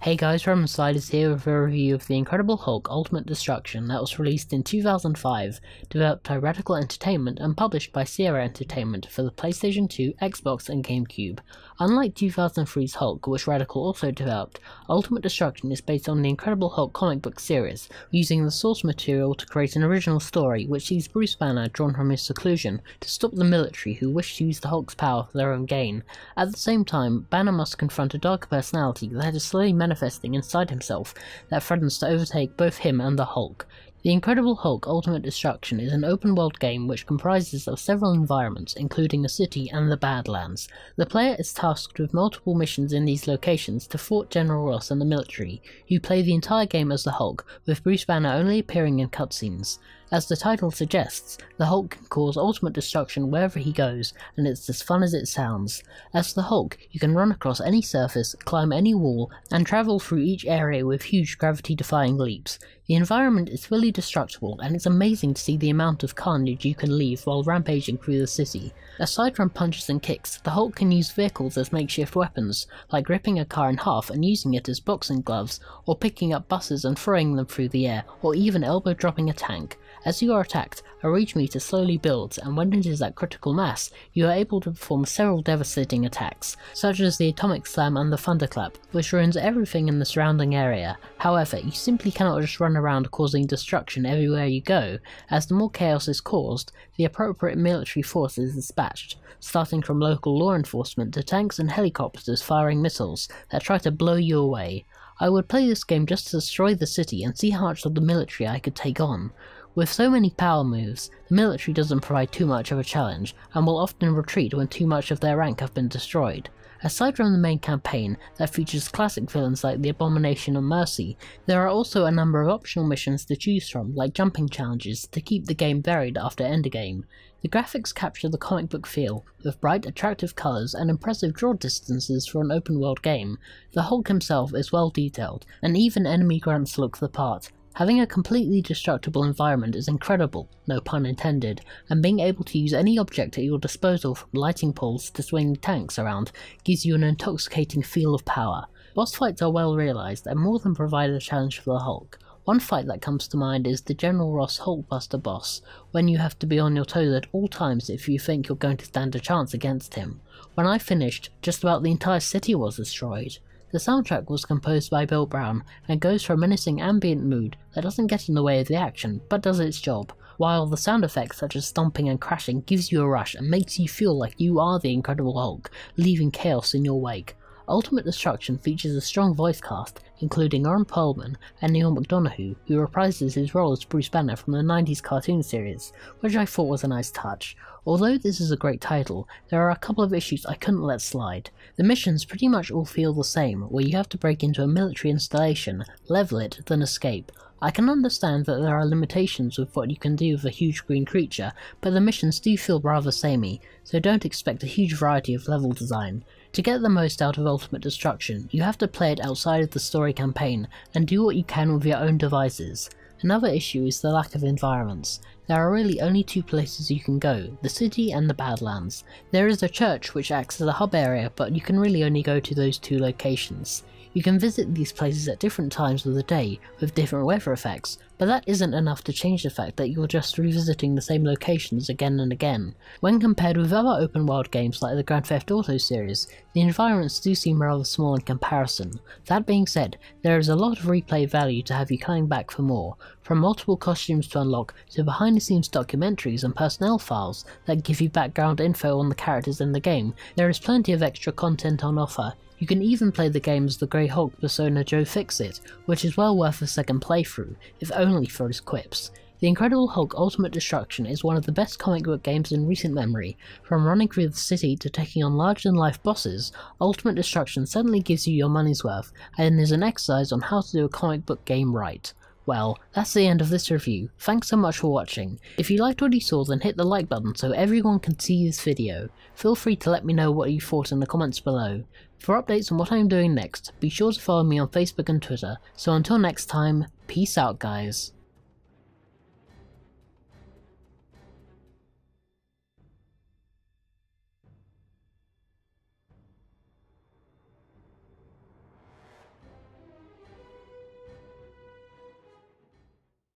Hey guys, Reviewz is here with a review of The Incredible Hulk Ultimate Destruction that was released in 2005, developed by Radical Entertainment and published by Sierra Entertainment for the PlayStation 2, Xbox and GameCube. Unlike 2003's Hulk, which Radical also developed, Ultimate Destruction is based on the Incredible Hulk comic book series, using the source material to create an original story which sees Bruce Banner drawn from his seclusion to stop the military who wish to use the Hulk's power for their own gain. At the same time, Banner must confront a darker personality that is slowly manifesting inside himself that threatens to overtake both him and the Hulk. The Incredible Hulk Ultimate Destruction is an open-world game which comprises of several environments, including a city and the Badlands. The player is tasked with multiple missions in these locations to thwart General Ross and the military. You play the entire game as the Hulk, with Bruce Banner only appearing in cutscenes. As the title suggests, the Hulk can cause ultimate destruction wherever he goes, and it's as fun as it sounds. As the Hulk, you can run across any surface, climb any wall, and travel through each area with huge gravity-defying leaps. The environment is fully destructible, and it's amazing to see the amount of carnage you can leave while rampaging through the city. Aside from punches and kicks, the Hulk can use vehicles as makeshift weapons, like ripping a car in half and using it as boxing gloves, or picking up buses and throwing them through the air, or even elbow dropping a tank. As you are attacked, a rage meter slowly builds, and when it is at critical mass, you are able to perform several devastating attacks, such as the Atomic Slam and the Thunderclap, which ruins everything in the surrounding area. However, you simply cannot just run around causing destruction everywhere you go, as the more chaos is caused, the appropriate military force is dispatched, starting from local law enforcement to tanks and helicopters firing missiles that try to blow you away. I would play this game just to destroy the city and see how much of the military I could take on. With so many power moves, the military doesn't provide too much of a challenge, and will often retreat when too much of their rank have been destroyed. Aside from the main campaign, that features classic villains like the Abomination and Mercy, there are also a number of optional missions to choose from, like jumping challenges, to keep the game varied after endgame. The graphics capture the comic book feel, with bright, attractive colours and impressive draw distances for an open world game. The Hulk himself is well detailed, and even enemy grunts look the part. Having a completely destructible environment is incredible, no pun intended, and being able to use any object at your disposal from lighting poles to swinging tanks around gives you an intoxicating feel of power. Boss fights are well realised and more than provide a challenge for the Hulk. One fight that comes to mind is the General Ross Hulkbuster boss, when you have to be on your toes at all times if you think you're going to stand a chance against him. When I finished, just about the entire city was destroyed. The soundtrack was composed by Bill Brown and goes for a menacing ambient mood that doesn't get in the way of the action, but does its job, while the sound effects such as stomping and crashing gives you a rush and makes you feel like you are the Incredible Hulk, leaving chaos in your wake. Ultimate Destruction features a strong voice cast, including Ron Perlman and Neil McDonough, who reprises his role as Bruce Banner from the 90s cartoon series, which I thought was a nice touch. Although this is a great title, there are a couple of issues I couldn't let slide. The missions pretty much all feel the same, where you have to break into a military installation, level it, then escape. I can understand that there are limitations with what you can do with a huge green creature, but the missions do feel rather samey, so don't expect a huge variety of level design. To get the most out of Ultimate Destruction, you have to play it outside of the story campaign, and do what you can with your own devices. Another issue is the lack of environments. There are really only two places you can go, the city and the Badlands. There is a church which acts as a hub area, but you can really only go to those two locations. You can visit these places at different times of the day, with different weather effects, but that isn't enough to change the fact that you're just revisiting the same locations again and again. When compared with other open world games like the Grand Theft Auto series, the environments do seem rather small in comparison. That being said, there is a lot of replay value to have you coming back for more, from multiple costumes to unlock to behind the scenes documentaries and personnel files that give you background info on the characters in the game. There is plenty of extra content on offer. You can even play the game as the Grey Hulk persona Joe Fixit, which is well worth a second playthrough, if only for his quips. The Incredible Hulk Ultimate Destruction is one of the best comic book games in recent memory. From running through the city to taking on larger-than-life bosses, Ultimate Destruction certainly gives you your money's worth, and is an exercise on how to do a comic book game right. Well, that's the end of this review. Thanks so much for watching. If you liked what you saw, then hit the like button so everyone can see this video. Feel free to let me know what you thought in the comments below. For updates on what I'm doing next, be sure to follow me on Facebook and Twitter. So until next time, peace out guys.